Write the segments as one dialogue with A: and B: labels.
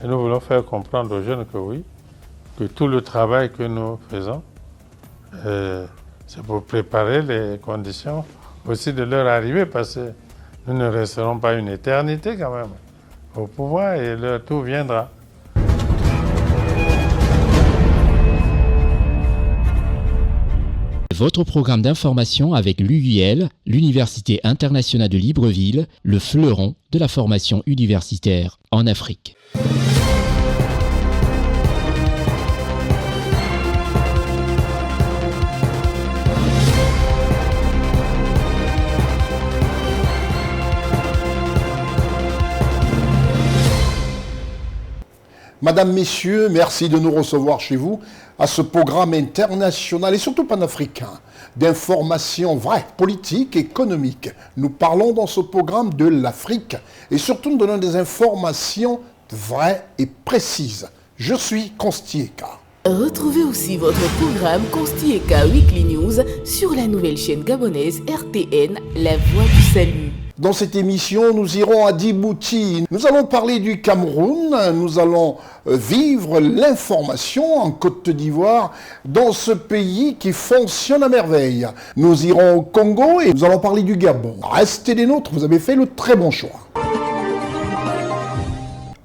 A: Et nous voulons faire comprendre aux jeunes que oui, que tout le travail que nous faisons, c'est pour préparer les conditions aussi de leur arrivée, parce que nous ne resterons pas une éternité quand même au pouvoir et leur tour viendra.
B: Votre programme d'information avec l'UIL, l'Université internationale de Libreville, le fleuron de la formation universitaire en Afrique.
C: Madame, Messieurs, merci de nous recevoir chez vous à ce programme international et surtout panafricain d'information vraie, politique, économique. Nous parlons dans ce programme de l'Afrique et surtout nous donnons des informations vraies et précises. Je suis Constieka.
D: Retrouvez aussi votre programme Constieka Weekly News sur la nouvelle chaîne gabonaise RTN, La Voix du Salut.
C: Dans cette émission, nous irons à Djibouti. Nous allons parler du Cameroun. Nous allons vivre l'information en Côte d'Ivoire dans ce pays qui fonctionne à merveille. Nous irons au Congo et nous allons parler du Gabon. Restez des nôtres, vous avez fait le très bon choix.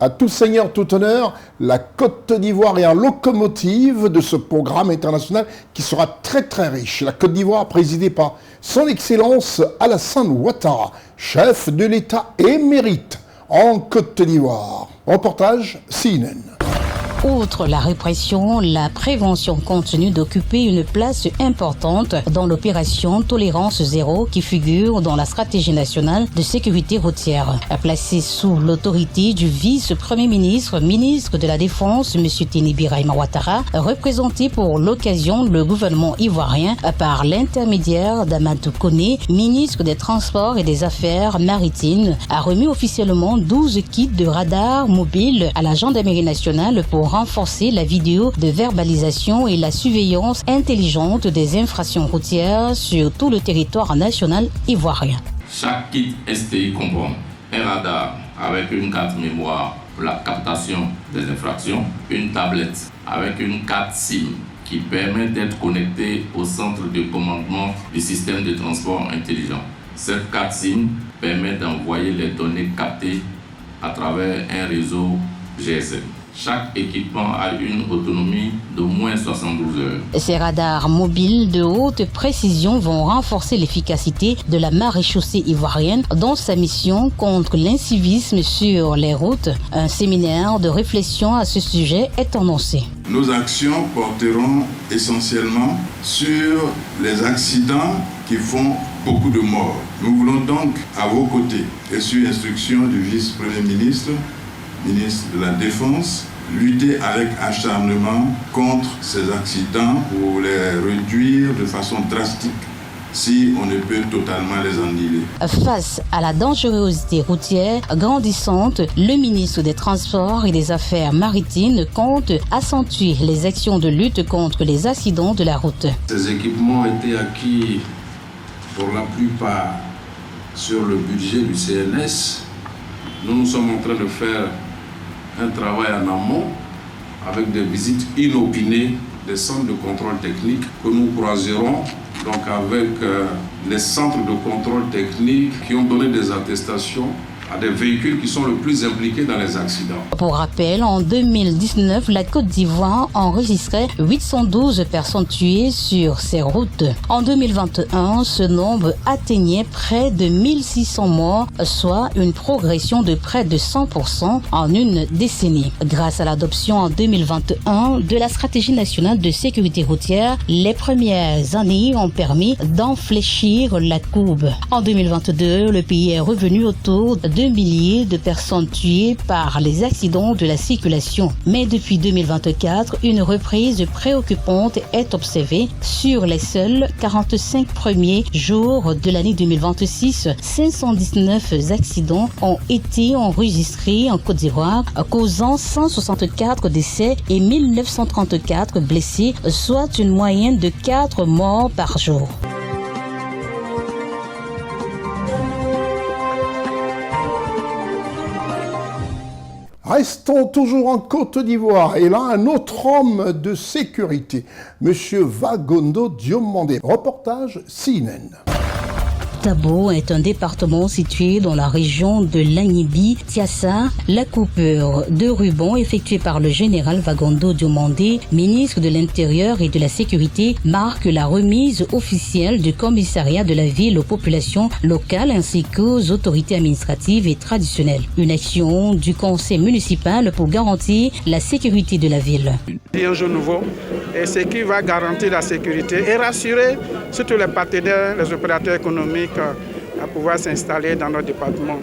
C: À tout seigneur, tout honneur, la Côte d'Ivoire est en locomotive de ce programme international qui sera très très riche. La Côte d'Ivoire présidée par son Excellence Alassane Ouattara, chef de l'État émérite en Côte d'Ivoire. Reportage CNN.
E: Outre la répression, la prévention continue d'occuper une place importante dans l'opération Tolérance Zéro qui figure dans la stratégie nationale de sécurité routière. Placée sous l'autorité du vice-premier ministre, ministre de la Défense, M. Teni Birahima Ouattara, représenté pour l'occasion le gouvernement ivoirien par l'intermédiaire d'Amadou Koné, ministre des Transports et des Affaires maritimes, a remis officiellement 12 kits de radars mobiles à la gendarmerie nationale pour renforcer la vidéo de verbalisation et la surveillance intelligente des infractions routières sur tout le territoire national ivoirien.
F: Chaque kit STI comprend un radar avec une carte mémoire pour la captation des infractions, une tablette avec une carte SIM qui permet d'être connecté au centre de commandement du système de transport intelligent. Cette carte SIM permet d'envoyer les données captées à travers un réseau GSM. Chaque équipement a une autonomie d'au moins 72 heures.
E: Ces radars mobiles de haute précision vont renforcer l'efficacité de la maréchaussée ivoirienne dans sa mission contre l'incivisme sur les routes. Un séminaire de réflexion à ce sujet est annoncé.
G: Nos actions porteront essentiellement sur les accidents qui font beaucoup de morts. Nous voulons donc, à vos côtés, et sur instruction du vice-premier ministre de la Défense, lutter avec acharnement contre ces accidents pour les réduire de façon drastique si on ne peut totalement les annihiler.
E: Face à la dangerosité routière grandissante, le ministre des Transports et des Affaires maritimes compte accentuer les actions de lutte contre les accidents de la route.
H: Ces équipements ont été acquis pour la plupart sur le budget du CNS. Nous sommes en train de faire un travail en amont avec des visites inopinées des centres de contrôle technique que nous croiserons donc avec les centres de contrôle technique qui ont donné des attestations à des véhicules qui sont le plus impliqués dans les accidents.
E: Pour rappel, en 2019, la Côte d'Ivoire enregistrait 812 personnes tuées sur ses routes. En 2021, ce nombre atteignait près de 1600 morts, soit une progression de près de 100% en une décennie. Grâce à l'adoption en 2021 de la stratégie nationale de sécurité routière, les premières années ont permis d'enfléchir la courbe. En 2022, le pays est revenu autour de 2 milliers de personnes tuées par les accidents de la circulation. Mais depuis 2024, une reprise préoccupante est observée. Sur les seuls 45 premiers jours de l'année 2026, 519 accidents ont été enregistrés en Côte d'Ivoire, causant 164 décès et 1934 blessés, soit une moyenne de 4 morts par jour.
C: Restons toujours en Côte d'Ivoire et là un autre homme de sécurité, Monsieur Vagondo Diomandé. Reportage CNN.
E: Tabo est un département situé dans la région de l'Agnibi-Tiassa. La coupure de ruban effectuée par le général Vagondo Diomandé, ministre de l'Intérieur et de la Sécurité, marque la remise officielle du commissariat de la ville aux populations locales ainsi qu'aux autorités administratives et traditionnelles. Une action du conseil municipal pour garantir la sécurité de la ville.
I: Un jour nouveau, et ce qui va garantir la sécurité et rassurer surtout les partenaires, les opérateurs économiques à pouvoir s'installer dans notre département.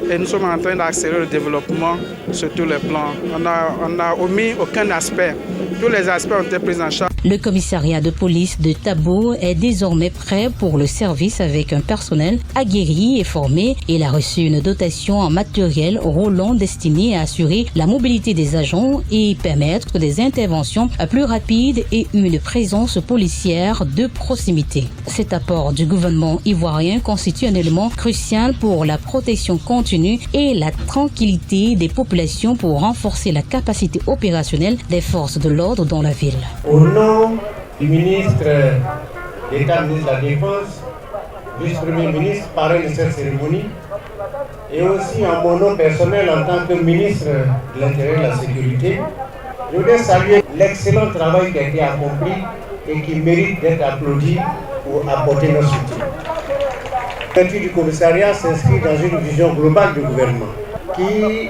I: Et nous sommes en train d'accélérer le développement sur tous les plans. On n'a omis aucun aspect. Tous les aspects ont été pris en charge.
E: Le commissariat de police de Tabo est désormais prêt pour le service avec un personnel aguerri et formé. Il a reçu une dotation en matériel roulant destiné à assurer la mobilité des agents et permettre des interventions plus rapides et une présence policière de proximité. Cet apport du gouvernement ivoirien constitue un élément crucial pour la protection continue et la tranquillité des populations pour renforcer la capacité opérationnelle des forces de l'ordre dans la ville.
J: Au nom du ministre d'État, ministre de la Défense, vice-premier ministre, parrain de cette cérémonie, et aussi en mon nom personnel en tant que ministre de l'Intérieur et de la Sécurité, je voudrais saluer l'excellent travail qui a été accompli et qui mérite d'être applaudi pour apporter notre soutien. L'ouverture du commissariat s'inscrit dans une vision globale du gouvernement qui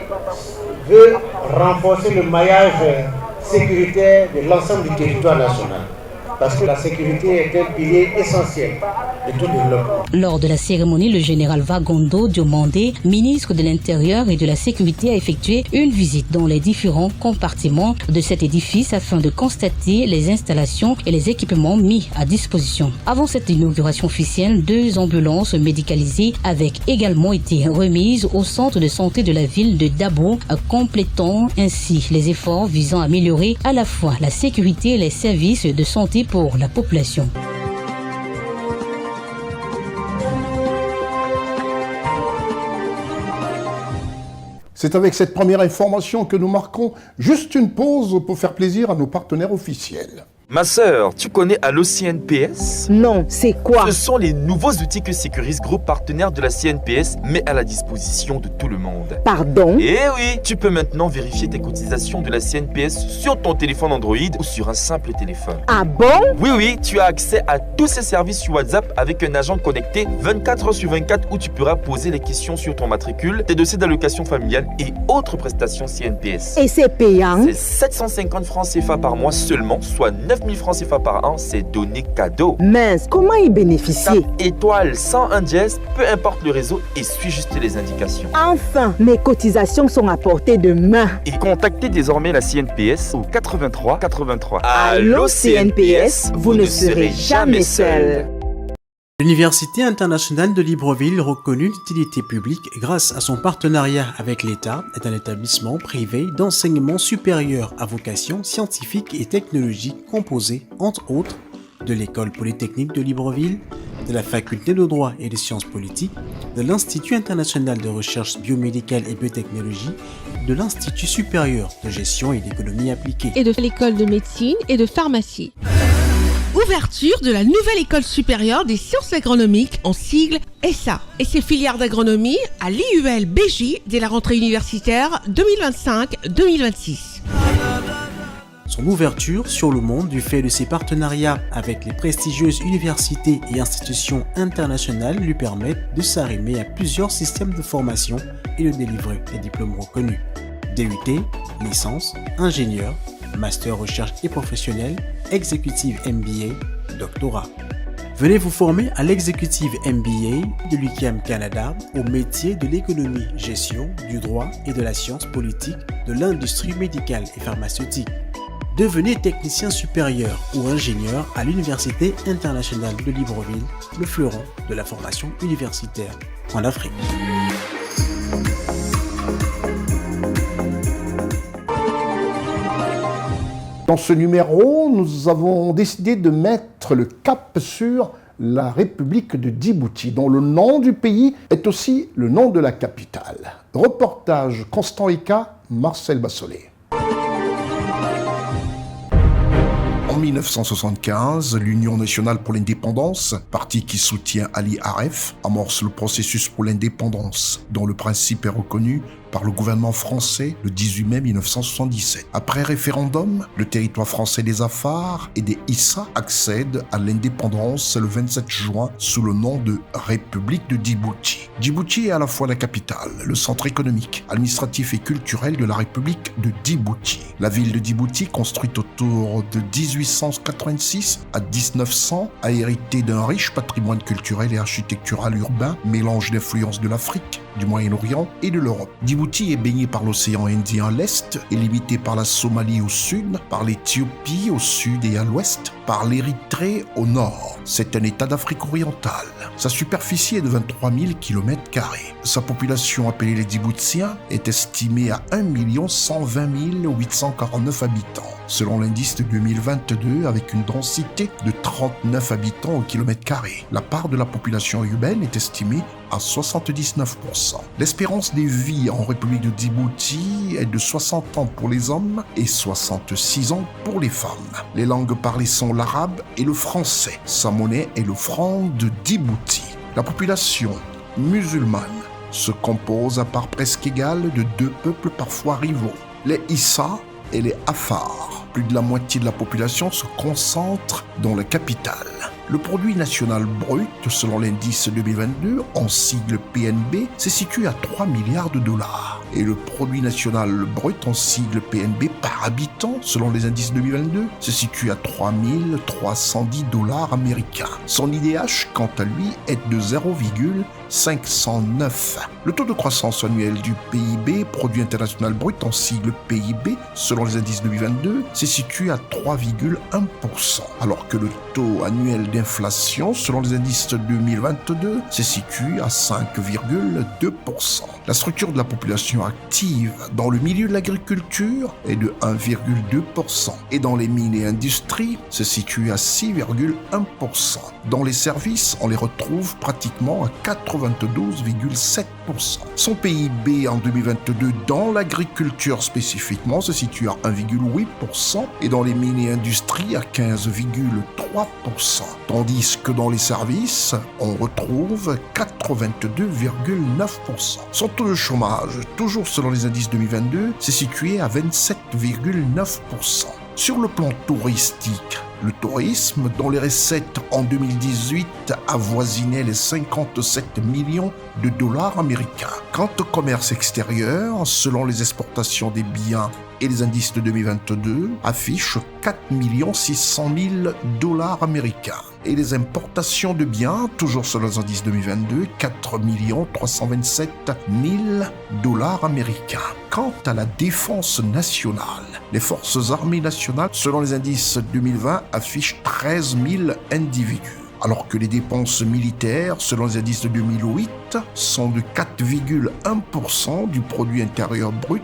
J: veut renforcer le maillage sécuritaire de l'ensemble du territoire national. Parce que la sécurité est un pilier essentiel de tout développement.
E: Lors de la cérémonie, le général Vagondo Diomandé, ministre de l'Intérieur et de la Sécurité, a effectué une visite dans les différents compartiments de cet édifice afin de constater les installations et les équipements mis à disposition. Avant cette inauguration officielle, 2 ambulances médicalisées avaient également été remises au centre de santé de la ville de Dabo, complétant ainsi les efforts visant à améliorer à la fois la sécurité et les services de santé pour la population.
C: C'est avec cette première information que nous marquons juste une pause pour faire plaisir à nos partenaires officiels.
K: Ma sœur, tu connais Allo CNPS?
L: Non, c'est quoi?
K: Ce sont les nouveaux outils que Sécuris Group, partenaire de la CNPS, met à la disposition de tout le monde.
L: Pardon?
K: Eh oui, tu peux maintenant vérifier tes cotisations de la CNPS sur ton téléphone Android ou sur un simple téléphone.
L: Ah bon?
K: Oui, tu as accès à tous ces services sur WhatsApp avec un agent connecté 24h/24 où tu pourras poser les questions sur ton matricule, tes dossiers d'allocation familiale et autres prestations CNPS.
L: Et c'est payant?
K: C'est 750 francs CFA par mois seulement, soit 9 000 francs CFA par an, c'est donné cadeau.
L: Mince, comment y bénéficier?
K: Tape étoile 101 dièse, peu importe le réseau et suis juste les indications.
L: Enfin, mes cotisations sont à portée de main.
K: Et contactez désormais la CNPS au 83 83.
L: Allô CNPS, vous ne serez jamais seul.
M: L'Université internationale de Libreville, reconnue d'utilité publique grâce à son partenariat avec l'État, est un établissement privé d'enseignement supérieur à vocation scientifique et technologique composé, entre autres, de l'École polytechnique de Libreville, de la Faculté de droit et des sciences politiques, de l'Institut international de recherche biomédicale et biotechnologie, de l'Institut supérieur de gestion et d'économie appliquée,
N: et de l'École de médecine et de pharmacie. Ouverture de la nouvelle école supérieure des sciences agronomiques en sigle ESSA et ses filières d'agronomie à l'IUL BJ dès la rentrée universitaire 2025-2026.
M: Son ouverture sur le monde du fait de ses partenariats avec les prestigieuses universités et institutions internationales lui permettent de s'arrimer à plusieurs systèmes de formation et de délivrer des diplômes reconnus. DUT, licence, ingénieur, master recherche et professionnel, exécutive MBA, doctorat. Venez vous former à l'exécutive MBA de l'UQAM Canada au métier de l'économie, gestion, du droit et de la science politique, de l'industrie médicale et pharmaceutique. Devenez technicien supérieur ou ingénieur à l'Université internationale de Libreville, le fleuron de la formation universitaire en Afrique.
C: Dans ce numéro, nous avons décidé de mettre le cap sur la République de Djibouti, dont le nom du pays est aussi le nom de la capitale. Reportage Constant Eka, Marcel Bassolet. En 1975, l'Union nationale pour l'indépendance, parti qui soutient Ali Aref, amorce le processus pour l'indépendance, dont le principe est reconnu par le gouvernement français le 18 mai 1977. Après référendum, le territoire français des Afars et des Issa accède à l'indépendance le 27 juin sous le nom de République de Djibouti. Djibouti est à la fois la capitale, le centre économique, administratif et culturel de la République de Djibouti. La ville de Djibouti, construite autour de 1886 à 1900, a hérité d'un riche patrimoine culturel et architectural urbain, mélange d'influences de l'Afrique, du Moyen-Orient et de l'Europe. Djibouti est baigné par l'océan Indien à l'est et limité par la Somalie au sud, par l'Éthiopie au sud et à l'ouest, par l'Érythrée au nord. C'est un État d'Afrique orientale. Sa superficie est de 23 000 km². Sa population, appelée les Djiboutiens, est estimée à 1 120 849 habitants, selon l'indice de 2022, avec une densité de 39 habitants au kilomètre carré. La part de la population urbaine est estimée à 79%. L'espérance de vie en République de Djibouti est de 60 ans pour les hommes et 66 ans pour les femmes. Les langues parlées sont l'arabe et le français. Sa monnaie est le franc de Djibouti. La population musulmane se compose à part presque égale de deux peuples parfois rivaux, les Issa et les Afars. Plus de la moitié de la population se concentre dans la capitale. Le produit national brut, selon l'indice 2022, en sigle PNB, se situe à 3 milliards de dollars. Et le produit national brut, en sigle PNB, par habitant, selon les indices 2022, se situe à 3 310 dollars américains. Son IDH, quant à lui, est de 0,509. Le taux de croissance annuel du PIB, produit international brut, en sigle PIB, selon les indices 2022, se situe à 3,1%, alors que le taux annuel d'inflation, selon les indices 2022, se situe à 5,2%. La structure de la population active dans le milieu de l'agriculture est de 1,2% et dans les mines et industries se situe à 6,1%. Dans les services, on les retrouve pratiquement à 92,7%. Son PIB en 2022 dans l'agriculture spécifiquement se situe à 1,8% et dans les mines et industries à 15,3%. Tandis que dans les services, on retrouve 82,9%. Son taux de chômage, toujours selon les indices 2022, s'est situé à 27,9%. Sur le plan touristique, le tourisme, dont les recettes en 2018 avoisinaient les 57 millions de dollars américains. Quant au commerce extérieur, selon les exportations des biens et les indices de 2022, affiche 4 600 000 dollars américains. Et les importations de biens, toujours selon les indices 2022, 4 327 000 dollars américains. Quant à la défense nationale, les forces armées nationales, selon les indices 2020, affichent 13 000 individus. Alors que les dépenses militaires, selon les indices de 2008, sont de 4,1% du produit intérieur brut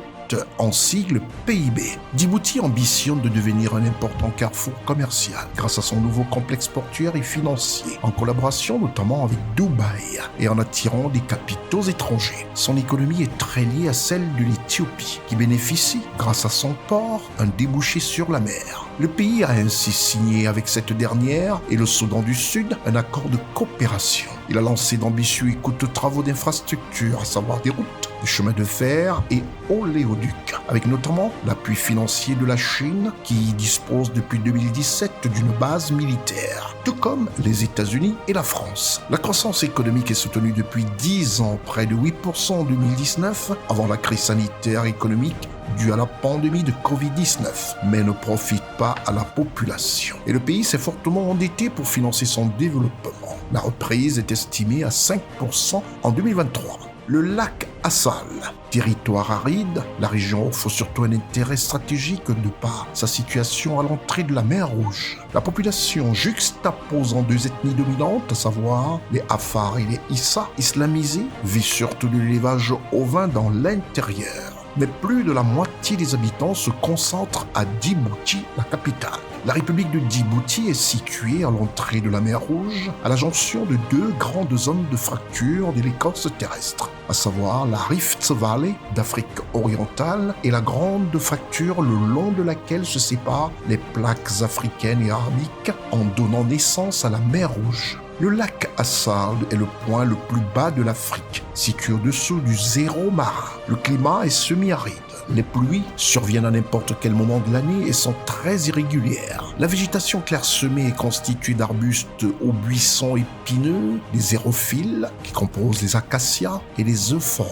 C: en sigle PIB. Djibouti ambitionne de devenir un important carrefour commercial grâce à son nouveau complexe portuaire et financier, en collaboration notamment avec Dubaï et en attirant des capitaux étrangers. Son économie est très liée à celle de l'Éthiopie, qui bénéficie, grâce à son port, un débouché sur la mer. Le pays a ainsi signé avec cette dernière et le Soudan du Sud un accord de coopération. Il a lancé d'ambitieux et coûteux travaux d'infrastructure, à savoir des routes, des chemins de fer et oléoducs, avec notamment l'appui financier de la Chine qui dispose depuis 2017 d'une base militaire, tout comme les États-Unis et la France. La croissance économique est soutenue depuis 10 ans, près de 8% en 2019, avant la crise sanitaire et économique due à la pandémie de Covid-19, mais ne profite pas à la population. Et le pays s'est fortement endetté pour financer son développement. La reprise est estimée à 5% en 2023. Le lac Assal, territoire aride, la région offre surtout un intérêt stratégique de par sa situation à l'entrée de la mer Rouge. La population juxtaposant deux ethnies dominantes, à savoir les Afars et les Issa, islamisés, vit surtout de l'élevage ovin dans l'intérieur. mais plus de la moitié des habitants se concentrent à Djibouti, la capitale. La République de Djibouti est située à l'entrée de la mer Rouge, à la jonction de deux grandes zones de fracture de l'écorce terrestre, à savoir la Rift Valley d'Afrique orientale et la grande fracture le long de laquelle se séparent les plaques africaines et arabiques en donnant naissance à la mer Rouge. Le lac Assad est le point le plus bas de l'Afrique, situé au-dessous du zéro marin. Le climat est semi-aride. Les pluies surviennent à n'importe quel moment de l'année et sont très irrégulières. La végétation clairsemée est constituée d'arbustes aux buissons épineux, des xérophiles qui composent les acacias et les euphorbes.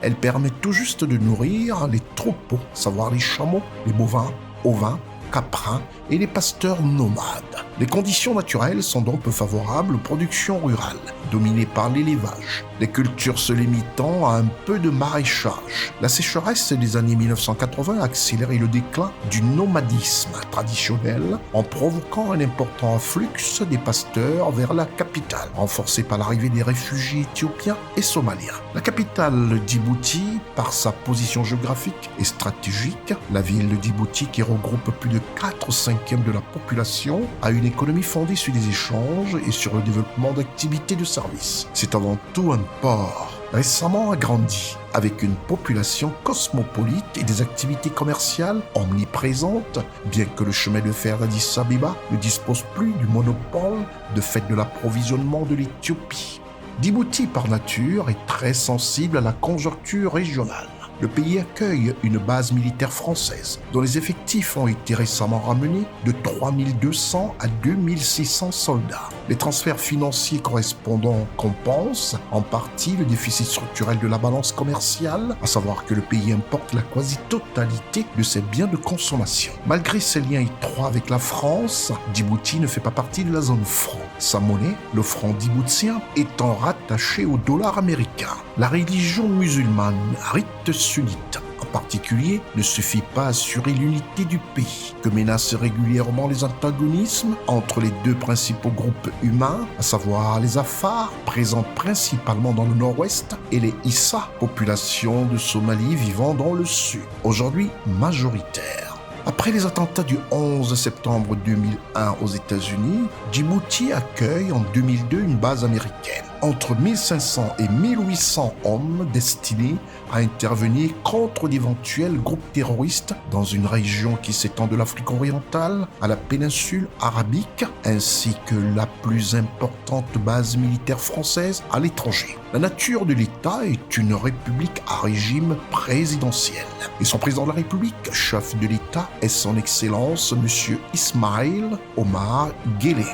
C: Elle permet tout juste de nourrir les troupeaux, à savoir les chameaux, les bovins, ovins, caprins et les pasteurs nomades. Les conditions naturelles sont donc peu favorables aux productions rurales, dominées par l'élevage, les cultures se limitant à un peu de maraîchage. La sécheresse des années 1980 a accéléré le déclin du nomadisme traditionnel en provoquant un important afflux des pasteurs vers la capitale, renforcé par l'arrivée des réfugiés éthiopiens et somaliens. La capitale Djibouti, par sa position géographique et stratégique, la ville de Djibouti qui regroupe plus de 4/5 de la population, a une économie fondée sur des échanges et sur le développement d'activités de services. C'est avant tout un port, récemment agrandi, avec une population cosmopolite et des activités commerciales omniprésentes, bien que le chemin de fer d'Addis Abeba ne dispose plus du monopole de fait de l'approvisionnement de l'Éthiopie. Djibouti, par nature, est très sensible à la conjoncture régionale. Le pays accueille une base militaire française, dont les effectifs ont été récemment ramenés de 3200 à 2600 soldats. Les transferts financiers correspondants compensent en partie le déficit structurel de la balance commerciale, à savoir que le pays importe la quasi-totalité de ses biens de consommation. Malgré ses liens étroits avec la France, Djibouti ne fait pas partie de la zone franc. Sa monnaie, le franc djiboutien, étant rattachée au dollar américain. La religion musulmane, rite sunnite en particulier, ne suffit pas à assurer l'unité du pays, que menacent régulièrement les antagonismes entre les deux principaux groupes humains, à savoir les Afars, présents principalement dans le nord-ouest, et les Issa, population de Somalie vivant dans le sud, aujourd'hui majoritaire. Après les attentats du 11 septembre 2001 aux États-Unis, Djibouti accueille en 2002 une base américaine. Entre 1500 et 1800 hommes destinés à intervenir contre d'éventuels groupes terroristes dans une région qui s'étend de l'Afrique orientale à la péninsule arabique, ainsi que la plus importante base militaire française à l'étranger. La nature de l'État est une république à régime présidentiel. Et son président de la République, chef de l'État, est son Excellence M. Ismaïl Omar Guelleh.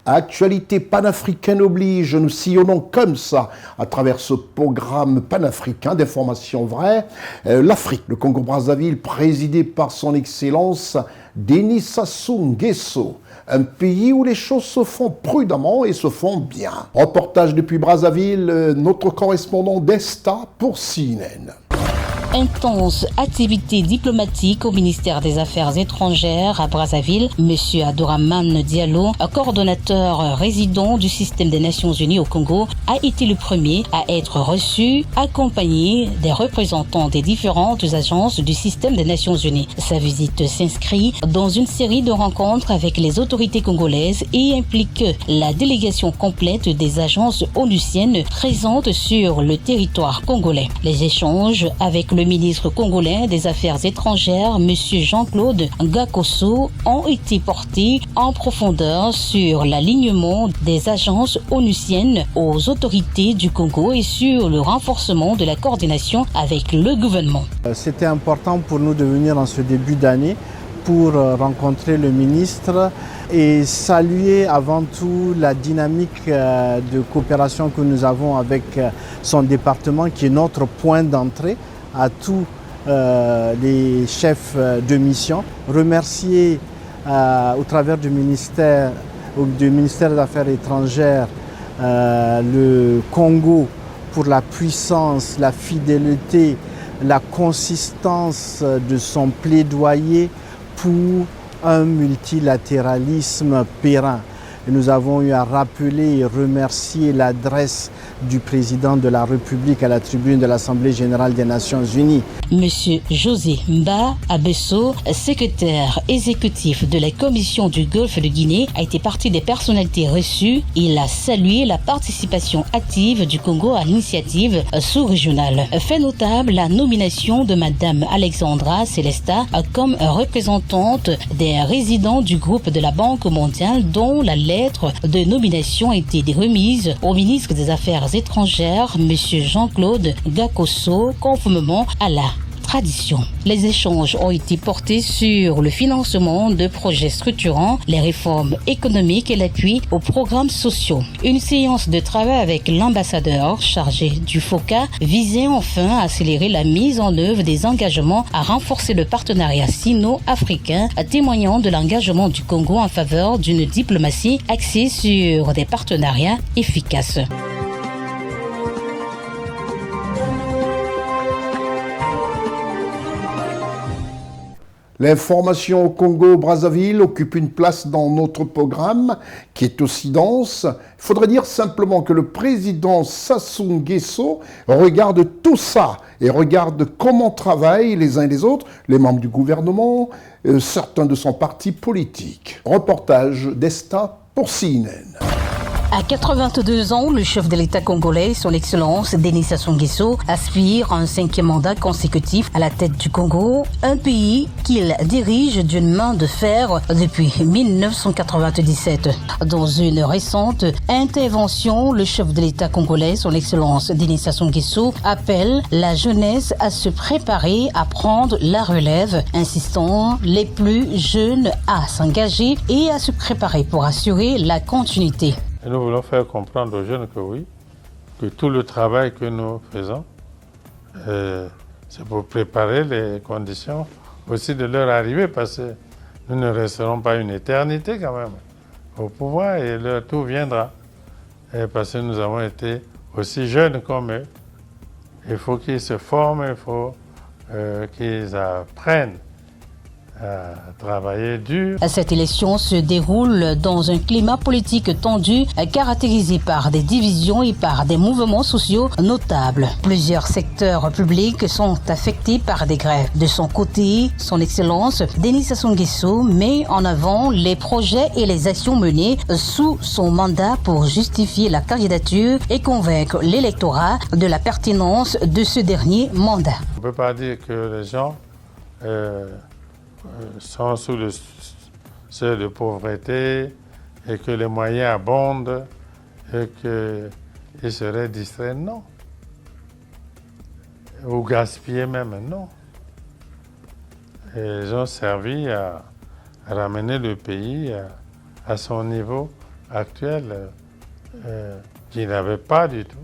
C: Actualité panafricaine oblige, nous sillonnons comme ça à travers ce programme panafricain d'informations vraies. L'Afrique, le Congo-Brazzaville, présidé par son Excellence Denis Sassou Nguesso. Un pays où les choses se font prudemment et se font bien. Reportage depuis Brazzaville, notre correspondant d'Esta pour CNN.
E: Intense activité diplomatique au ministère des Affaires étrangères à Brazzaville. Monsieur Abdourahmane Diallo, coordonnateur résident du système des Nations Unies au Congo, a été le premier à être reçu, accompagné des représentants des différentes agences du système des Nations Unies. Sa visite s'inscrit dans une série de rencontres avec les autorités congolaises et implique la délégation complète des agences onusiennes présentes sur le territoire congolais. Les échanges avec le ministre congolais des Affaires étrangères, M. Jean-Claude Ngakosso, ont été portés en profondeur sur l'alignement des agences onusiennes aux autorités du Congo et sur le renforcement de la coordination avec le gouvernement.
O: C'était important pour nous de venir en ce début d'année pour rencontrer le ministre et saluer avant tout la dynamique de coopération que nous avons avec son département qui est notre point d'entrée à tous les chefs de mission, remercier au travers du ministère des Affaires étrangères le Congo pour la puissance, la fidélité, la consistance de son plaidoyer pour un multilatéralisme périn. Et nous avons eu à rappeler et remercier l'adresse du président de la République à la tribune de l'Assemblée générale des Nations unies.
E: Monsieur José Mba Abesso, secrétaire exécutif de la Commission du Golfe de Guinée, a été partie des personnalités reçues. Il a salué la participation active du Congo à l'initiative sous-régionale. Fait notable la nomination de Madame Alexandra Celesta comme représentante des résidents du groupe de la Banque mondiale, dont la lettre de nomination a été remise au ministre des Affaires étrangères, M. Jean-Claude Gakoso, conformément à la tradition. Les échanges ont été portés sur le financement de projets structurants, les réformes économiques et l'appui aux programmes sociaux. Une séance de travail avec l'ambassadeur chargé du FOCA visait enfin à accélérer la mise en œuvre des engagements à renforcer le partenariat sino-africain, témoignant de l'engagement du Congo en faveur d'une diplomatie axée sur des partenariats efficaces.
C: L'information au Congo-Brazzaville occupe une place dans notre programme qui est aussi dense. Il faudrait dire simplement que le président Sassou Nguesso regarde tout ça et regarde comment travaillent les uns et les autres, les membres du gouvernement, certains de son parti politique. Reportage d'Esta pour CNN.
E: À 82 ans, le chef de l'État congolais, son Excellence Denis Sassou Nguesso, aspire à un 5e mandat consécutif à la tête du Congo, un pays qu'il dirige d'une main de fer depuis 1997. Dans une récente intervention, le chef de l'État congolais, son Excellence Denis Sassou Nguesso, appelle la jeunesse à se préparer à prendre la relève, insistant les plus jeunes à s'engager et à se préparer pour assurer la continuité.
A: Et nous voulons faire comprendre aux jeunes que oui, que tout le travail que nous faisons, c'est pour préparer les conditions aussi de leur arrivée, parce que nous ne resterons pas une éternité quand même au pouvoir et leur tour viendra. Et parce que nous avons été aussi jeunes comme eux. Il faut qu'ils se forment, il faut qu'ils apprennent à travailler dur.
E: Cette élection se déroule dans un climat politique tendu, caractérisé par des divisions et par des mouvements sociaux notables. Plusieurs secteurs publics sont affectés par des grèves. De son côté, son Excellence Denis Sassou Nguesso met en avant les projets et les actions menées sous son mandat pour justifier la candidature et convaincre l'électorat de la pertinence de ce dernier mandat.
A: On ne peut pas dire que les gens sont sous le seuil de pauvreté et que les moyens abondent et qu'ils seraient distraits, non. Ou gaspillés même, non. Et ils ont servi à ramener le pays à son niveau actuel, qu'il n'avait pas du tout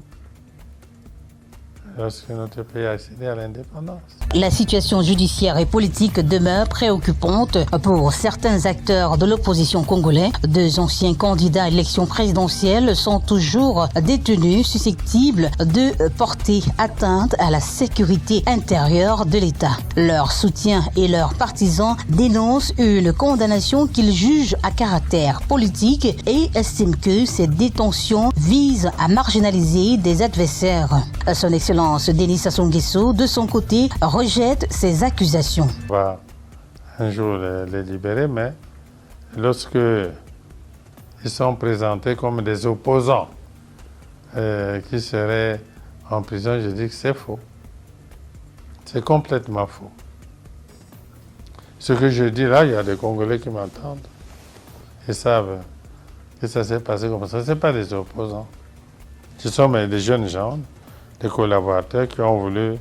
A: lorsque notre pays a accédé à l'indépendance.
E: La situation judiciaire et politique demeure préoccupante pour certains acteurs de l'opposition congolais. 2 anciens candidats à l'élection présidentielle sont toujours détenus, susceptibles de porter atteinte à la sécurité intérieure de l'État. Leurs soutiens et leurs partisans dénoncent une condamnation qu'ils jugent à caractère politique et estiment que ces détentions visent à marginaliser des adversaires. Son Excellence Denis Sassou Nguesso, de son côté, rejette ces accusations.
A: On va un jour les libérer, mais lorsque ils sont présentés comme des opposants qui seraient en prison, je dis que c'est faux. C'est complètement faux. Ce que je dis là, il y a des Congolais qui m'entendent. Ils savent que ça s'est passé comme ça. Ce n'est pas des opposants. Ce sont des jeunes gens, des collaborateurs qui ont voulu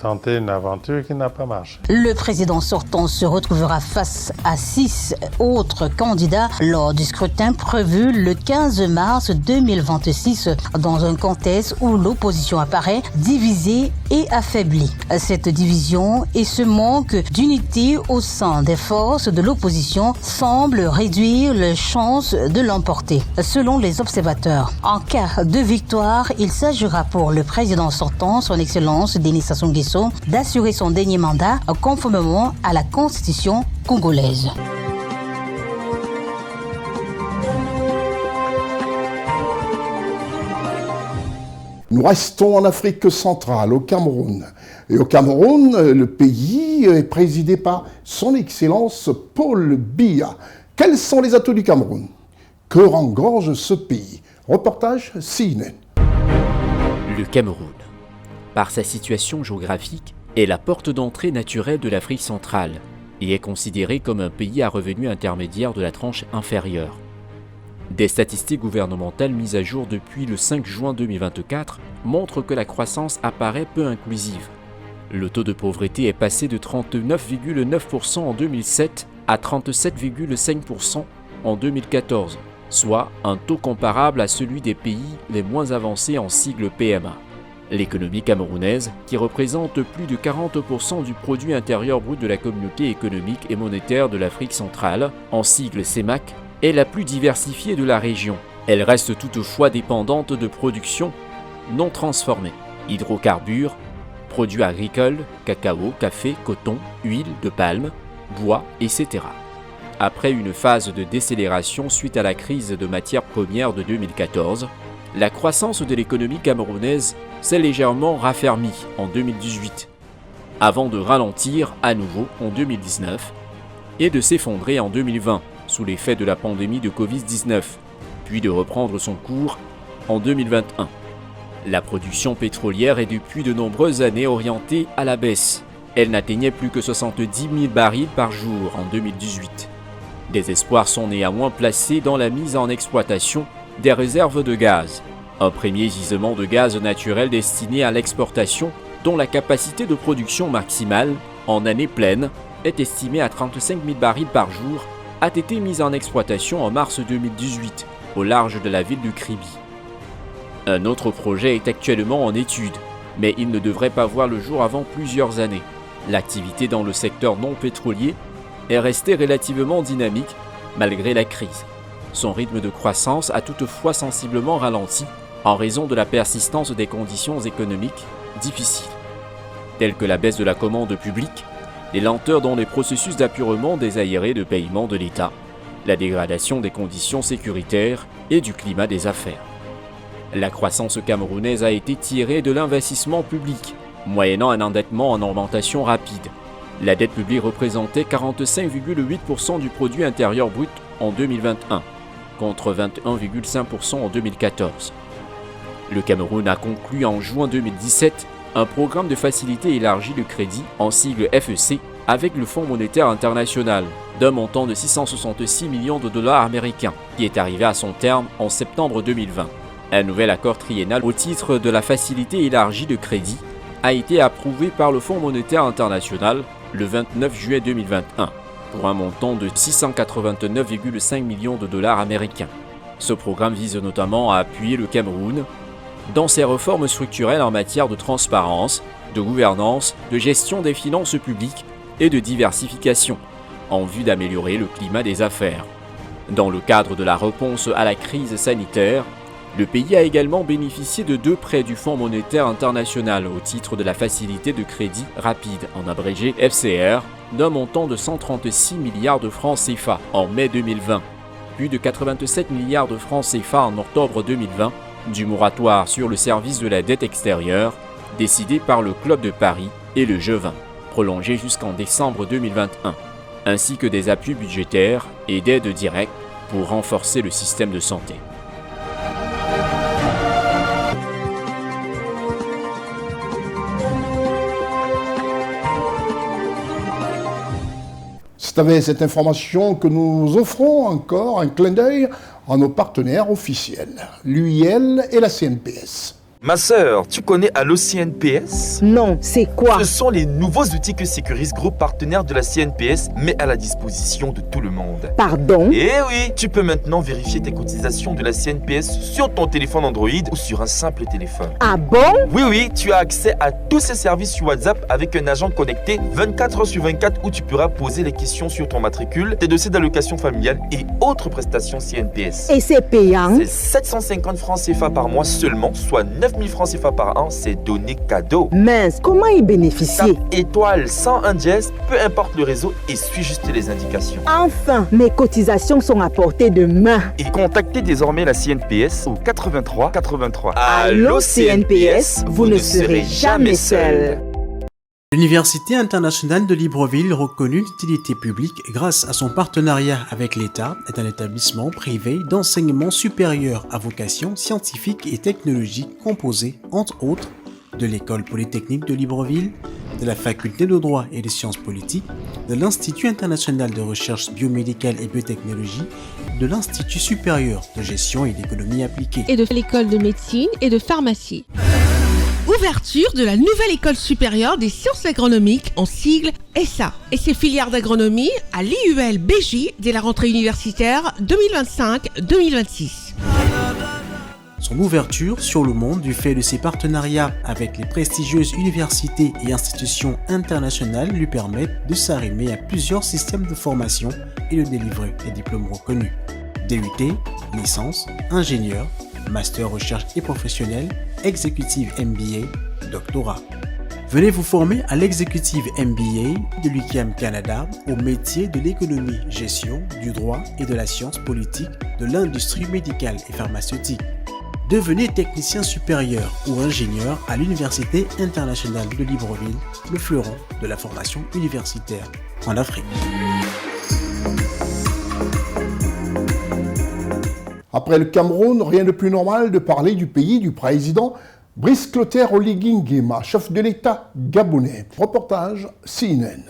A: tenter une aventure qui n'a pas marché.
E: Le président sortant se retrouvera face à 6 autres candidats lors du scrutin prévu le 15 mars 2026 dans un contexte où l'opposition apparaît divisée et affaiblie. Cette division et ce manque d'unité au sein des forces de l'opposition semblent réduire les chances de l'emporter. Selon les observateurs, en cas de victoire, il s'agira pour le président sortant, son Excellence Denis Sassou Nguesso, d'assurer son dernier mandat conformément à la Constitution congolaise.
C: Nous restons en Afrique centrale, au Cameroun. Et au Cameroun, le pays est présidé par son Excellence Paul Biya. Quels sont les atouts du Cameroun? Que rengorge ce pays? Reportage CNN.
B: Le Cameroun, par sa situation géographique, est la porte d'entrée naturelle de l'Afrique centrale et est considéré comme un pays à revenu intermédiaire de la tranche inférieure. Des statistiques gouvernementales mises à jour depuis le 5 juin 2024 montrent que la croissance apparaît peu inclusive. Le taux de pauvreté est passé de 39,9% en 2007 à 37,5% en 2014, soit un taux comparable à celui des pays les moins avancés en sigle PMA. L'économie camerounaise, qui représente plus de 40% du produit intérieur brut de la communauté économique et monétaire de l'Afrique centrale, en sigle CEMAC, est la plus diversifiée de la région. Elle reste toutefois dépendante de production non transformée, hydrocarbures, produits agricoles, cacao, café, coton, huile de palme, bois, etc. Après une phase de décélération suite à la crise de matières premières de 2014, la croissance de l'économie camerounaise s'est légèrement raffermie en 2018, avant de ralentir à nouveau en 2019 et de s'effondrer en 2020 sous l'effet de la pandémie de Covid-19, puis de reprendre son cours en 2021. La production pétrolière est depuis de nombreuses années orientée à la baisse. Elle n'atteignait plus que 70 000 barils par jour en 2018. Des espoirs sont néanmoins placés dans la mise en exploitation des réserves de gaz, un premier gisement de gaz naturel destiné à l'exportation dont la capacité de production maximale, en année pleine, est estimée à 35 000 barils par jour, a été mise en exploitation en mars 2018, au large de la ville de Kribi. Un autre projet est actuellement en étude, mais il ne devrait pas voir le jour avant plusieurs années. L'activité dans le secteur non pétrolier est restée relativement dynamique malgré la crise. Son rythme de croissance a toutefois sensiblement ralenti en raison de la persistance des conditions économiques difficiles, telles que la baisse de la commande publique, les lenteurs dans les processus d'appurement des aérés de paiement de l'État, la dégradation des conditions sécuritaires et du climat des affaires. La croissance camerounaise a été tirée de l'investissement public, moyennant un endettement en augmentation rapide. La dette publique représentait 45,8% du produit intérieur brut en 2021, contre 21,5% en 2014. Le Cameroun a conclu en juin 2017 un programme de facilité élargie de crédit en sigle FEC avec le Fonds monétaire international d'un montant de 666 millions de dollars américains qui est arrivé à son terme en septembre 2020. Un nouvel accord triennal au titre de la facilité élargie de crédit a été approuvé par le Fonds monétaire international le 29 juillet 2021 pour un montant de 689,5 millions de dollars américains. Ce programme vise notamment à appuyer le Cameroun dans ses réformes structurelles en matière de transparence, de gouvernance, de gestion des finances publiques et de diversification, en vue d'améliorer le climat des affaires. Dans le cadre de la réponse à la crise sanitaire, le pays a également bénéficié de 2 prêts du Fonds monétaire international au titre de la facilité de crédit rapide, en abrégé FCR, d'un montant de 136 milliards de francs CFA en mai 2020, puis de 87 milliards de francs CFA en octobre 2020, du moratoire sur le service de la dette extérieure, décidé par le Club de Paris et le G20, prolongé jusqu'en décembre 2021, ainsi que des appuis budgétaires et d'aides directes pour renforcer le système de santé.
C: C'est avec cette information que nous offrons encore un clin d'œil à nos partenaires officiels, l'UIL et la CNPS.
K: Ma sœur, tu connais Allo CNPS?
L: Non, c'est quoi?
K: Ce sont les nouveaux outils que Sécuris Group, partenaire de la CNPS, met à la disposition de tout le monde.
L: Pardon?
K: Eh oui, tu peux maintenant vérifier tes cotisations de la CNPS sur ton téléphone Android ou sur un simple téléphone.
L: Ah bon?
K: Oui, tu as accès à tous ces services sur WhatsApp avec un agent connecté 24h/24 où tu pourras poser les questions sur ton matricule, tes dossiers d'allocation familiale et autres prestations CNPS.
L: Et c'est payant?
K: C'est 750 francs CFA par mois seulement, soit 9 9 000 francs CFA par an, c'est donné cadeau.
L: Mince, comment y bénéficier?
K: Tape étoile 101 dièse, peu importe le réseau et suis juste les indications.
L: Enfin, mes cotisations sont à portée de main.
K: Et contactez désormais la CNPS au 83 83.
L: Allô CNPS, vous ne serez jamais seul.
M: L'Université internationale de Libreville, reconnue d'utilité publique grâce à son partenariat avec l'État, est un établissement privé d'enseignement supérieur à vocation scientifique et technologique composé, entre autres, de l'École polytechnique de Libreville, de la Faculté de droit et des sciences politiques, de l'Institut international de recherche biomédicale et biotechnologie, de l'Institut supérieur de gestion et d'économie appliquée,
N: et de l'École de médecine et de pharmacie. Ouverture de la nouvelle école supérieure des sciences agronomiques, en sigle ESSA, et ses filières d'agronomie à l'IUL BJ dès la rentrée universitaire 2025-2026.
M: Son ouverture sur le monde du fait de ses partenariats avec les prestigieuses universités et institutions internationales lui permettent de s'arrimer à plusieurs systèmes de formation et de délivrer des diplômes reconnus. DUT, licence, ingénieur, master recherche et professionnel, exécutive MBA, doctorat. Venez vous former à l'exécutive MBA de l'UQAM Canada au métier de l'économie, gestion, du droit et de la science politique de l'industrie médicale et pharmaceutique. Devenez technicien supérieur ou ingénieur à l'Université internationale de Libreville, le fleuron de la formation universitaire en Afrique.
C: Après le Cameroun, rien de plus normal de parler du pays du président Brice Clotaire Oligui Nguema, chef de l'État gabonais. Reportage CNN.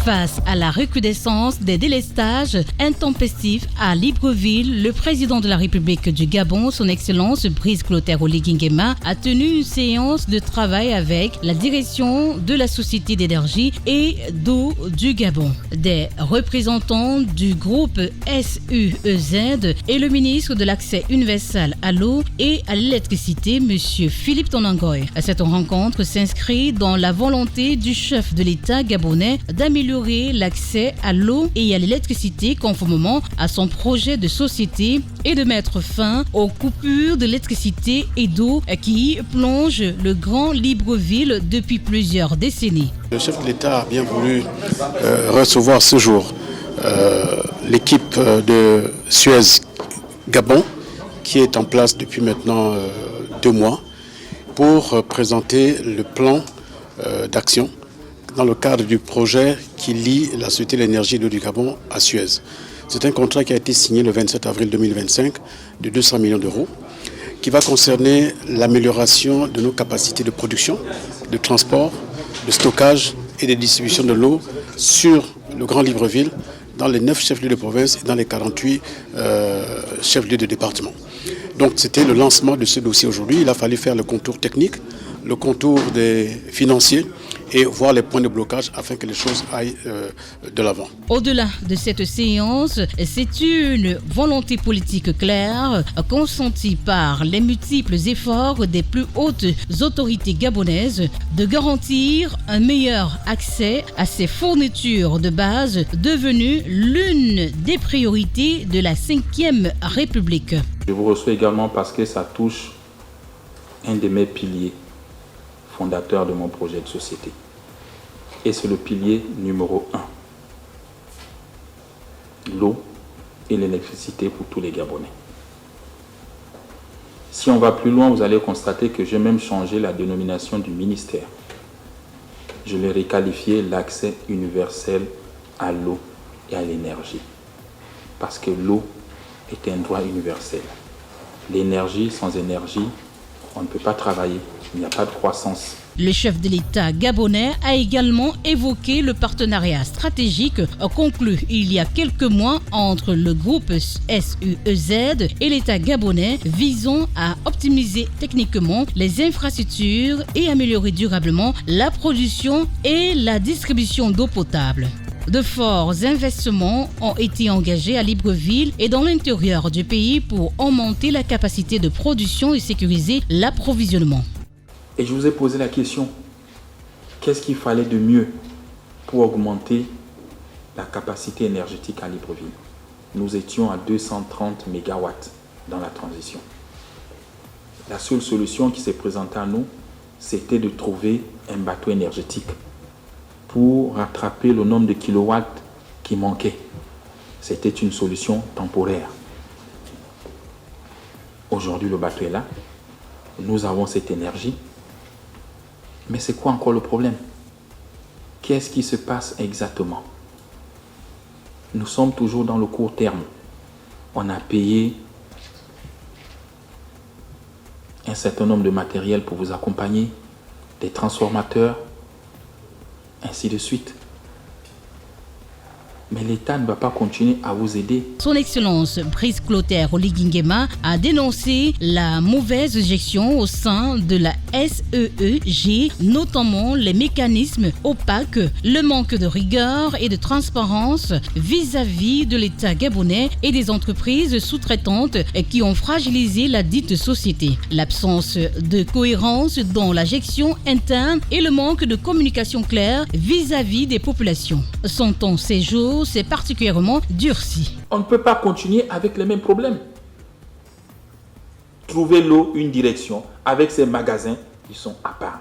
E: Face à la recrudescence des délestages intempestifs à Libreville, le président de la République du Gabon, son Excellence Brice Clotaire Oligui Nguema, a tenu une séance de travail avec la direction de la Société d'énergie et d'eau du Gabon, des représentants du groupe SUEZ et le ministre de l'Accès universel à l'eau et à l'électricité, M. Philippe Tonangoy. Cette rencontre s'inscrit dans la volonté du chef de l'État gabonais d'améliorer l'accès à l'eau et à l'électricité conformément à son projet de société et de mettre fin aux coupures d'électricité et d'eau qui plongent le Grand Libreville depuis plusieurs décennies.
P: Le chef de l'État a bien voulu recevoir ce jour l'équipe de Suez Gabon qui est en place depuis maintenant 2 mois pour présenter le plan d'action dans le cadre du projet qui lie la Société de l'énergie et de l'eau du Gabon à Suez. C'est un contrat qui a été signé le 27 avril 2025 de 200 millions d'euros qui va concerner l'amélioration de nos capacités de production, de transport, de stockage et de distribution de l'eau sur le Grand Libreville, dans les 9 chefs-lieux de province et dans les 48 chefs-lieux de département. Donc c'était le lancement de ce dossier aujourd'hui. Il a fallu faire le contour technique, le contour des financiers et voir les points de blocage afin que les choses aillent de l'avant.
E: Au-delà de cette séance, c'est une volonté politique claire consentie par les multiples efforts des plus hautes autorités gabonaises de garantir un meilleur accès à ces fournitures de base devenues l'une des priorités de la 5e République.
Q: Je vous reçois également parce que ça touche un de mes piliers fondateur de mon projet de société. Et c'est le pilier numéro 1. L'eau et l'électricité pour tous les Gabonais. Si on va plus loin, vous allez constater que j'ai même changé la dénomination du ministère. Je l'ai requalifié l'accès universel à l'eau et à l'énergie. Parce que l'eau est un droit universel. L'énergie, sans énergie, on ne peut pas travailler. Il n'y a pas de croissance.
E: Le chef de l'État gabonais a également évoqué le partenariat stratégique conclu il y a quelques mois entre le groupe SUEZ et l'État gabonais visant à optimiser techniquement les infrastructures et améliorer durablement la production et la distribution d'eau potable. De forts investissements ont été engagés à Libreville et dans l'intérieur du pays pour augmenter la capacité de production et sécuriser l'approvisionnement.
Q: Et je vous ai posé la question, qu'est-ce qu'il fallait de mieux pour augmenter la capacité énergétique à Libreville? Nous étions à 230 MW dans la transition. La seule solution qui s'est présentée à nous, c'était de trouver un bateau énergétique pour rattraper le nombre de kilowatts qui manquait. C'était une solution temporaire. Aujourd'hui, le bateau est là. Nous avons cette énergie. Mais c'est quoi encore le problème? Qu'est-ce qui se passe exactement? Nous sommes toujours dans le court terme. On a payé un certain nombre de matériel pour vous accompagner, des transformateurs, ainsi de suite. Mais l'État ne va pas continuer à vous aider.
E: Son Excellence Brice Clotaire Oligui a dénoncé la mauvaise gestion au sein de la SEEG, notamment les mécanismes opaques, le manque de rigueur et de transparence vis-à-vis de l'État gabonais et des entreprises sous-traitantes qui ont fragilisé la dite société. L'absence de cohérence dans la gestion interne et le manque de communication claire vis-à-vis des populations. Son temps séjour s'est particulièrement durci.
Q: On ne peut pas continuer avec les mêmes problèmes. Trouver l'eau, une direction, avec ces magasins, ils sont à part.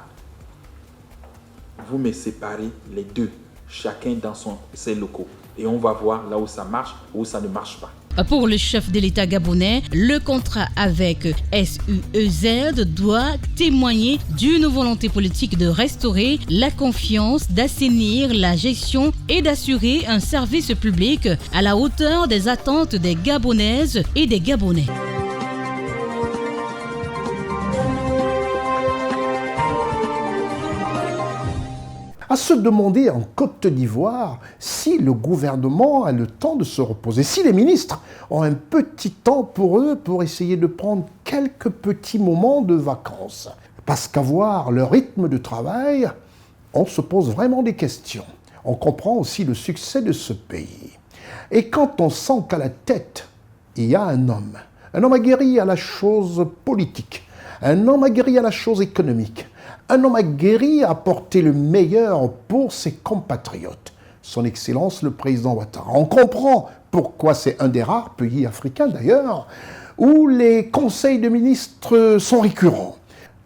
Q: Vous me séparez les deux, chacun dans ses locaux. Et on va voir là où ça marche, où ça ne marche pas.
E: Pour le chef de l'État gabonais, le contrat avec SUEZ doit témoigner d'une volonté politique de restaurer la confiance, d'assainir la gestion et d'assurer un service public à la hauteur des attentes des Gabonaises et des Gabonais.
C: À se demander en Côte d'Ivoire si le gouvernement a le temps de se reposer, si les ministres ont un petit temps pour eux pour essayer de prendre quelques petits moments de vacances. Parce qu'à voir le rythme de travail, on se pose vraiment des questions. On comprend aussi le succès de ce pays. Et quand on sent qu'à la tête, il y a un homme aguerri à la chose politique, un homme aguerri à la chose économique, un homme aguerri à apporter le meilleur pour ses compatriotes, son Excellence le Président Ouattara. On comprend pourquoi c'est un des rares pays africains d'ailleurs où les conseils de ministres sont récurrents,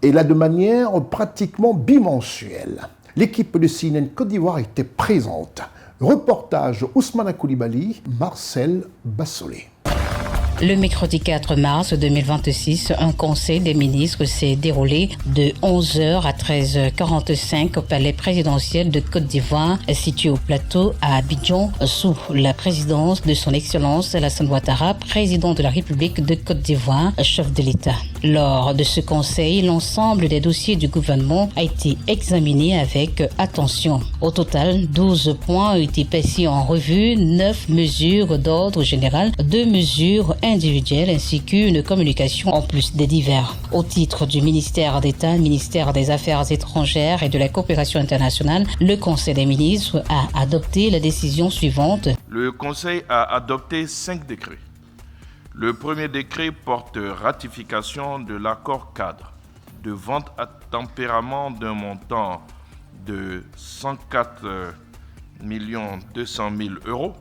C: et là de manière pratiquement bimensuelle. L'équipe de CNN Côte d'Ivoire était présente. Reportage Ousmane Koulibaly, Marcel Bassolé.
E: Le mercredi 4 mars 2026, un conseil des ministres s'est déroulé de 11h à 13h45 au palais présidentiel de Côte d'Ivoire, situé au plateau à Abidjan, sous la présidence de son Excellence Alassane Ouattara, président de la République de Côte d'Ivoire, chef de l'État. Lors de ce conseil, l'ensemble des dossiers du gouvernement a été examiné avec attention. Au total, 12 points ont été passés en revue, 9 mesures d'ordre général, 2 mesures individuelles ainsi qu'une communication en plus des divers. Au titre du ministère d'État, ministère des Affaires étrangères et de la coopération internationale, le Conseil des ministres a adopté la décision suivante.
R: Le Conseil a adopté 5 décrets. Le premier décret porte ratification de l'accord cadre de vente à tempérament d'un montant de 104 200 000 euros,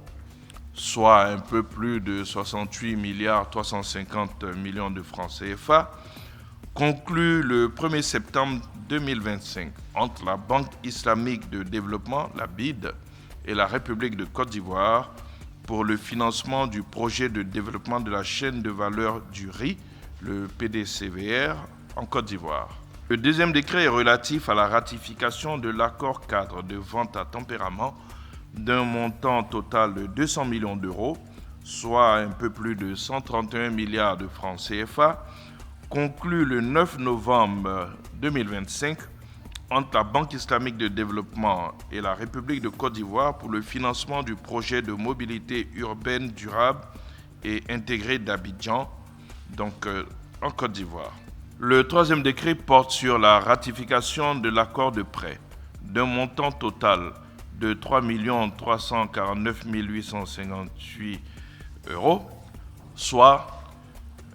R: soit un peu plus de 68 350 millions de francs CFA, conclu le 1er septembre 2025 entre la Banque islamique de développement, la BID, et la République de Côte d'Ivoire pour le financement du projet de développement de la chaîne de valeur du riz, le PDCVR, en Côte d'Ivoire. Le deuxième décret est relatif à la ratification de l'accord cadre de vente à tempérament d'un montant total de 200 millions d'euros, soit un peu plus de 131 milliards de francs CFA, conclu le 9 novembre 2025 entre la Banque islamique de développement et la République de Côte d'Ivoire pour le financement du projet de mobilité urbaine durable et intégrée d'Abidjan, donc en Côte d'Ivoire. Le troisième décret porte sur la ratification de l'accord de prêt d'un montant total de 3 349 858 euros, soit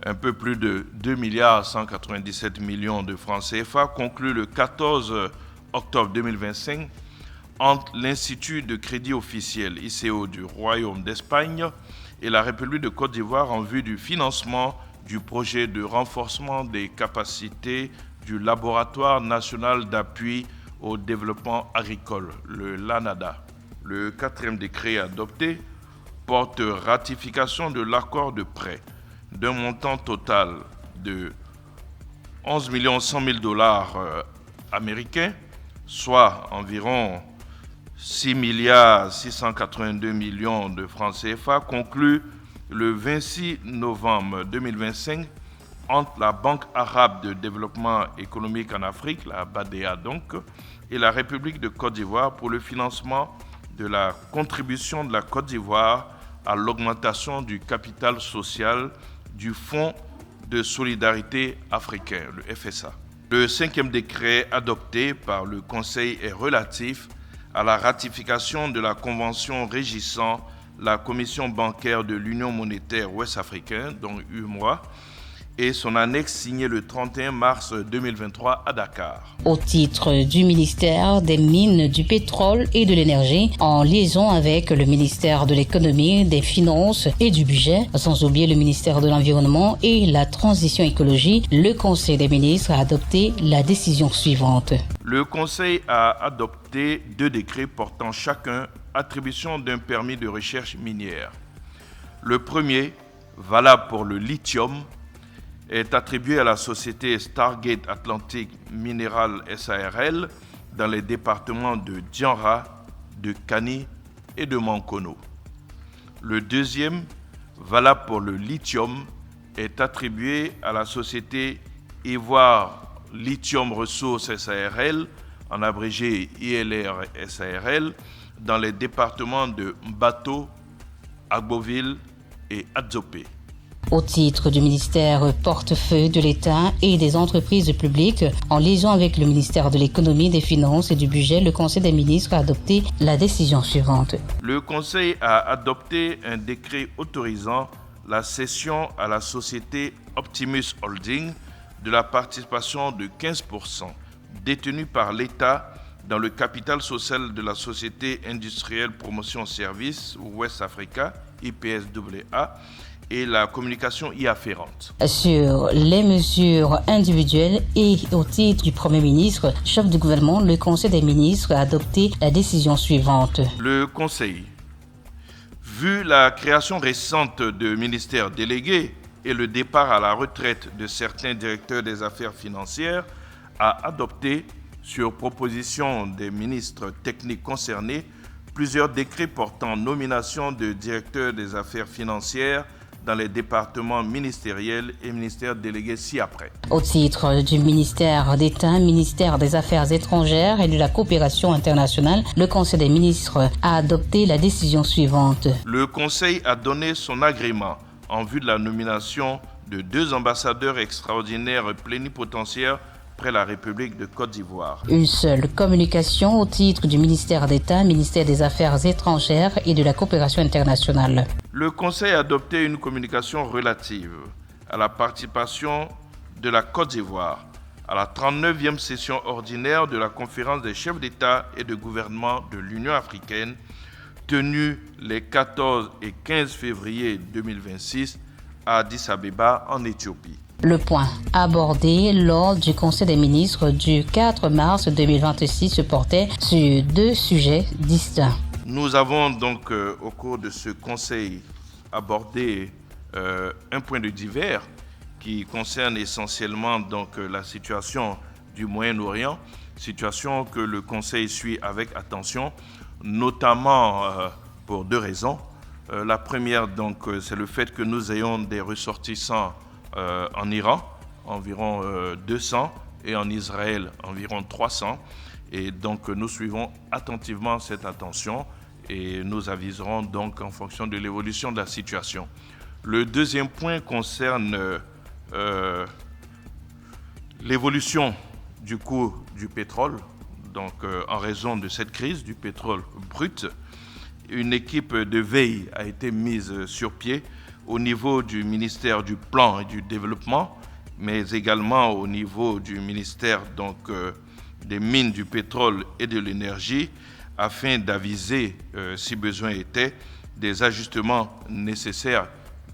R: un peu plus de 2 197 millions de francs CFA, conclu le 14 octobre 2025 entre l'Institut de crédit officiel ICO du Royaume d'Espagne et la République de Côte d'Ivoire en vue du financement du projet de renforcement des capacités du Laboratoire national d'appui au développement agricole, le LANADA. Le 4e décret adopté porte ratification de l'accord de prêt d'un montant total de 11 100 000 $ américains, soit environ 6 682 millions de francs CFA, conclu le 26 novembre 2025 entre la Banque arabe de développement économique en Afrique, la BADEA donc, et la République de Côte d'Ivoire pour le financement de la contribution de la Côte d'Ivoire à l'augmentation du capital social du Fonds de solidarité africain, le FSA. Le 5e décret adopté par le Conseil est relatif à la ratification de la Convention régissant la Commission bancaire de l'Union monétaire ouest-africaine, donc UMOA, et son annexe signée le 31 mars 2023 à Dakar.
E: Au titre du ministère des Mines, du Pétrole et de l'Énergie, en liaison avec le ministère de l'Économie, des Finances et du Budget, sans oublier le ministère de l'Environnement et la Transition écologique, le Conseil des ministres a adopté la décision suivante.
R: Le Conseil a adopté 2 décrets portant chacun attribution d'un permis de recherche minière. Le premier, valable pour le lithium, est attribué à la société Stargate Atlantic Mineral SARL dans les départements de Dianra, de Kani et de Mankono. Le deuxième, valable pour le lithium, est attribué à la société Ivoire Lithium Resources SARL, en abrégé ILR SARL, dans les départements de Mbato, Agboville et Adzopé.
E: Au titre du ministère portefeuille de l'État et des entreprises publiques, en liaison avec le ministère de l'Économie, des Finances et du Budget, le Conseil des ministres a adopté la décision suivante.
R: Le Conseil a adopté un décret autorisant la cession à la société Optimus Holding de la participation de 15% détenue par l'État dans le capital social de la Société industrielle promotion service West Africa, IPSWA, et la communication y afférente.
E: Sur les mesures individuelles et au titre du Premier ministre, chef du gouvernement, le Conseil des ministres a adopté la décision suivante.
R: Le Conseil, vu la création récente de ministères délégués et le départ à la retraite de certains directeurs des affaires financières, a adopté, sur proposition des ministres techniques concernés, plusieurs décrets portant nomination de directeurs des affaires financières dans les départements ministériels et ministères délégués ci-après.
E: Au titre du ministère d'État, ministère des Affaires étrangères et de la coopération internationale, le Conseil des ministres a adopté la décision suivante.
R: Le Conseil a donné son agrément en vue de la nomination de 2 ambassadeurs extraordinaires plénipotentiaires près la République de Côte d'Ivoire.
E: Une seule communication au titre du ministère d'État, ministère des Affaires étrangères et de la coopération internationale.
R: Le Conseil a adopté une communication relative à la participation de la Côte d'Ivoire à la 39e session ordinaire de la conférence des chefs d'État et de gouvernement de l'Union africaine tenue les 14 et 15 février 2026 à Addis Abeba en Éthiopie.
E: Le point abordé lors du Conseil des ministres du 4 mars 2026 se portait sur 2 sujets distincts.
R: Nous avons donc au cours de ce Conseil abordé un point de divers qui concerne essentiellement donc la situation du Moyen-Orient, situation que le Conseil suit avec attention, notamment pour 2 raisons. La première donc c'est le fait que nous ayons des ressortissants en Iran, environ 200, et en Israël, environ 300. Et donc, nous suivons attentivement cette attention et nous aviserons donc en fonction de l'évolution de la situation. Le deuxième point concerne l'évolution du coût du pétrole. Donc, en raison de cette crise du pétrole brut, une équipe de veille a été mise sur pied au niveau du ministère du Plan et du Développement, mais également au niveau du ministère donc, des Mines, du Pétrole et de l'Énergie, afin d'aviser, si besoin était, des ajustements nécessaires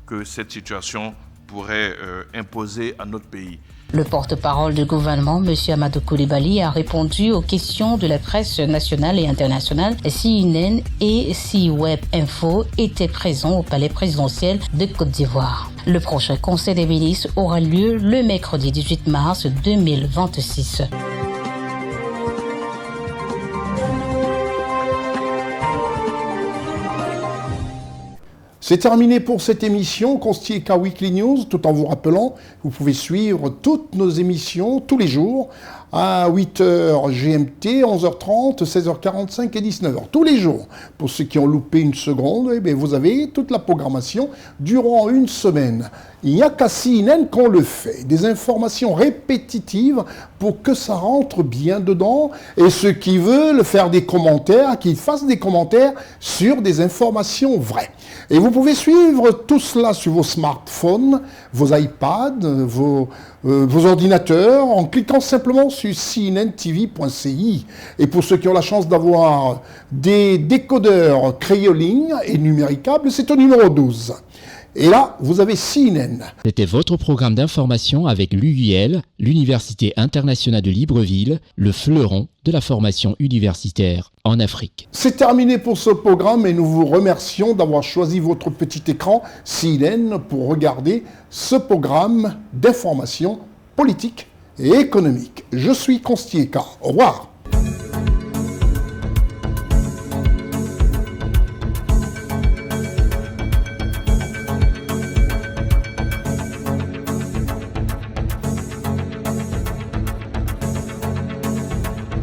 R: que cette situation pourrait imposer à notre pays.
E: Le porte-parole du gouvernement, M. Amadou Coulibaly, a répondu aux questions de la presse nationale et internationale. CNN et C-Web Info étaient présents au palais présidentiel de Côte d'Ivoire. Le prochain Conseil des ministres aura lieu le mercredi 18 mars 2026.
C: C'est terminé pour cette émission Constieka Weekly News, tout en vous rappelant, vous pouvez suivre toutes nos émissions tous les jours à 8h GMT, 11h30, 16h45 et 19h. Tous les jours. Pour ceux qui ont loupé une seconde, eh bien, vous avez toute la programmation durant une semaine. Il n'y a qu'à CNN qu'on le fait. Des informations répétitives pour que ça rentre bien dedans. Et ceux qui veulent faire des commentaires, qu'ils fassent des commentaires sur des informations vraies. Et vous pouvez suivre tout cela sur vos smartphones, vos iPads, vos ordinateurs, en cliquant simplement sur cnntv.ci. Et pour ceux qui ont la chance d'avoir des décodeurs créoligne et numéricables, c'est au numéro 12. Et là, vous avez CNN.
B: C'était votre programme d'information avec l'UIL, l'Université internationale de Libreville, le fleuron de la formation universitaire en Afrique.
C: C'est terminé pour ce programme et nous vous remercions d'avoir choisi votre petit écran CNN pour regarder ce programme d'information politique et économique. Je suis Constieka. Au revoir.